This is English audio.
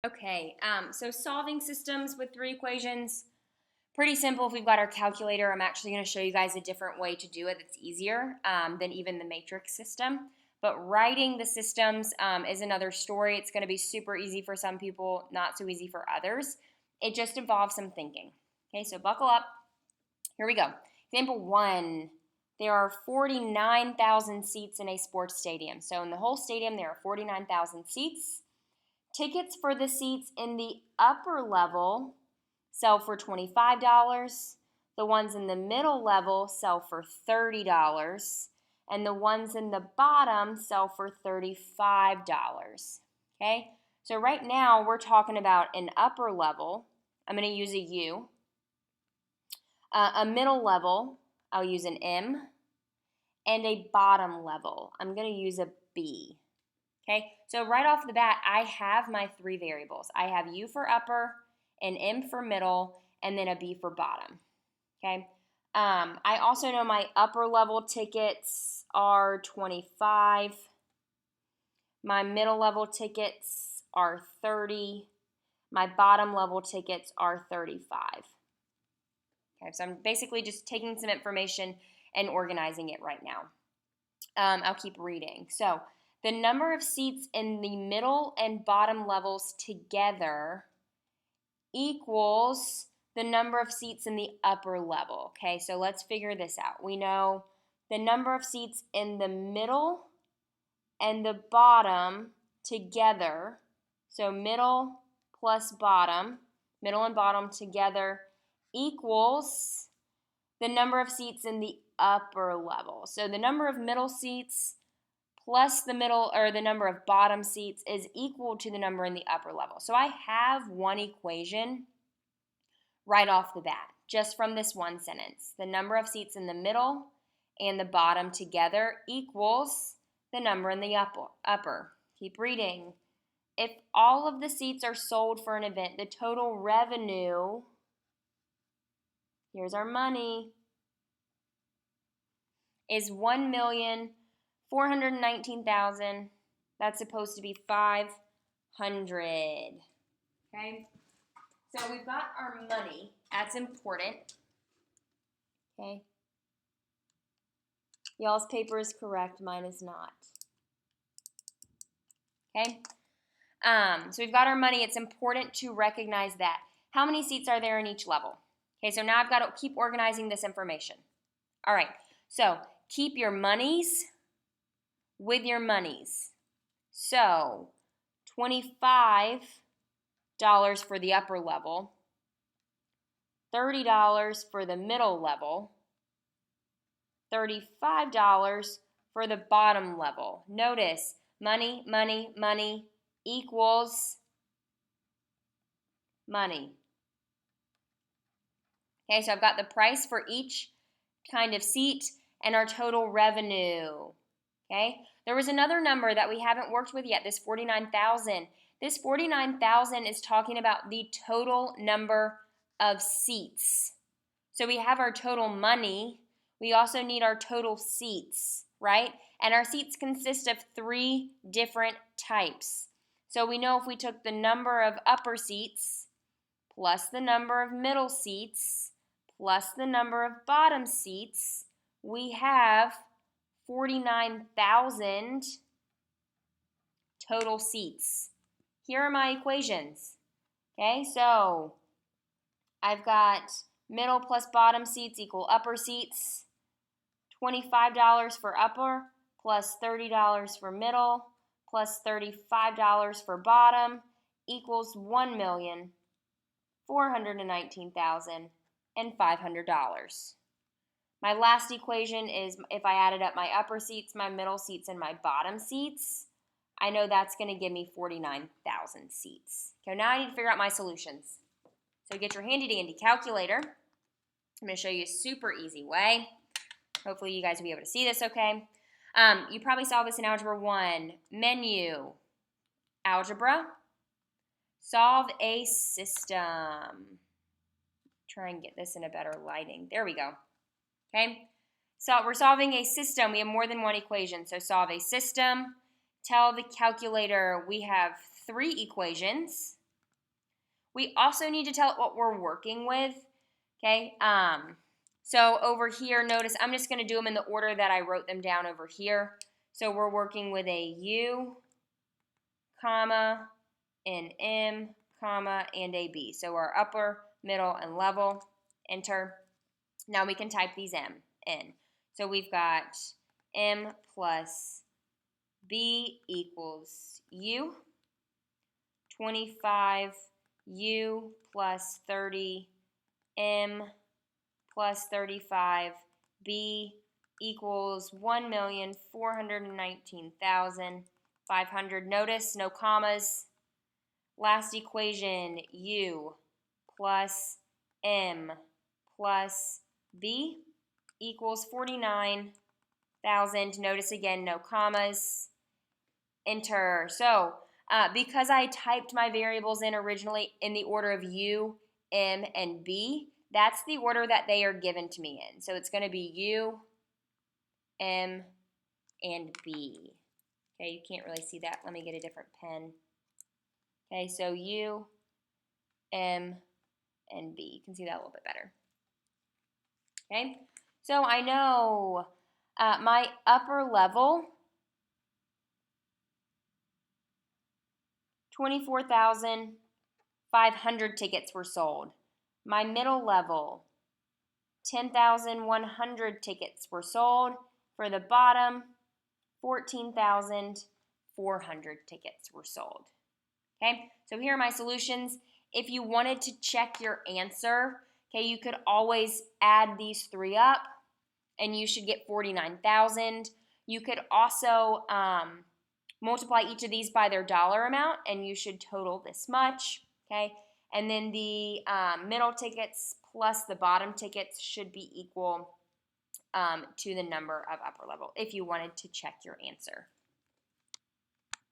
Okay, so solving systems with three equations, pretty simple. If we've got our calculator, I'm actually going to show you guys a different way to do it that's easier than even the matrix system. But writing the systems is another story. It's going to be super easy for some people, not so easy for others. It just involves some thinking. Okay, so buckle up. Here we go. Example 1. There are 49,000 seats in a sports stadium. So in the whole stadium, there are 49,000 seats. Tickets for the seats in the upper level sell for $25. The ones in the middle level sell for $30. And the ones in the bottom sell for $35. Okay? So right now we're talking about an upper level. I'm going to use a U. A middle level, I'll use an M. And a bottom level, I'm going to use a B. Okay, so right off the bat, I have my three variables. I have U for upper, an M for middle, and then a B for bottom. Okay, I also know my upper level tickets are 25. My middle level tickets are 30. My bottom level tickets are 35. Okay, so I'm basically just taking some information and organizing it right now. I'll keep reading. So the number of seats in the middle and bottom levels together equals the number of seats in the upper level. Okay, so let's figure this out. We know the number of seats in the middle and the bottom together, so middle plus bottom, middle and bottom together equals the number of seats in the upper level. So the number of middle seats plus the number of bottom seats is equal to the number in the upper level. So I have one equation right off the bat, just from this one sentence. The number of seats in the middle and the bottom together equals the number in the upper. Keep reading. If all of the seats are sold for an event, the total revenue, here's our money, is $1,419,000. That's supposed to be 500. Okay? So we've got our money. That's important. Okay? Y'all's paper is correct. Mine is not. Okay? So we've got our money. It's important to recognize that. How many seats are there in each level? Okay, so now I've got to keep organizing this information. All right, so keep your monies with your monies. So $25 for the upper level, $30 for the middle level, $35 for the bottom level. Notice, money, money, money equals money. Okay, so I've got the price for each kind of seat and our total revenue. Okay, there was another number that we haven't worked with yet, this 49,000. This 49,000 is talking about the total number of seats. So we have our total money. We also need our total seats, right? And our seats consist of three different types. So we know if we took the number of upper seats plus the number of middle seats plus the number of bottom seats, we have 49,000 total seats. Here are my equations. Okay, so I've got middle plus bottom seats equal upper seats, $25 for upper plus $30 for middle plus $35 for bottom equals $1,419,500. My last equation is if I added up my upper seats, my middle seats, and my bottom seats, I know that's going to give me 49,000 seats. Okay, now I need to figure out my solutions. So get your handy-dandy calculator. I'm going to show you a super easy way. Hopefully you guys will be able to see this okay. You probably saw this in Algebra 1. Menu, Algebra, solve a system. Try and get this in a better lighting. There we go. Okay, so we're solving a system. We have more than one equation. So solve a system. Tell the calculator we have three equations. We also need to tell it what we're working with, okay? So over here, notice I'm just going to do them in the order that I wrote them down over here. So we're working with a U, comma, an M, comma, and a B. So our upper, middle, and level, enter. Now we can type these in. So we've got M plus B equals U, 25 U plus 30 M plus 35 B equals 1,419,500. Notice no commas. Last equation, U plus M plus B equals 49,000. Notice again, no commas. Enter. So because I typed my variables in originally in the order of U, M, and B, that's the order that they are given to me in. So it's going to be U, M, and B. Okay, you can't really see that. Let me get a different pen. Okay, so U, M, and B. You can see that a little bit better. Okay, so I know my upper level, 24,500 tickets were sold. My middle level, 10,100 tickets were sold. For the bottom, 14,400 tickets were sold. Okay, so here are my solutions. If you wanted to check your answer, okay, you could always add these three up and you should get 49,000. You could also multiply each of these by their dollar amount and you should total this much, okay? And then the middle tickets plus the bottom tickets should be equal to the number of upper level if you wanted to check your answer.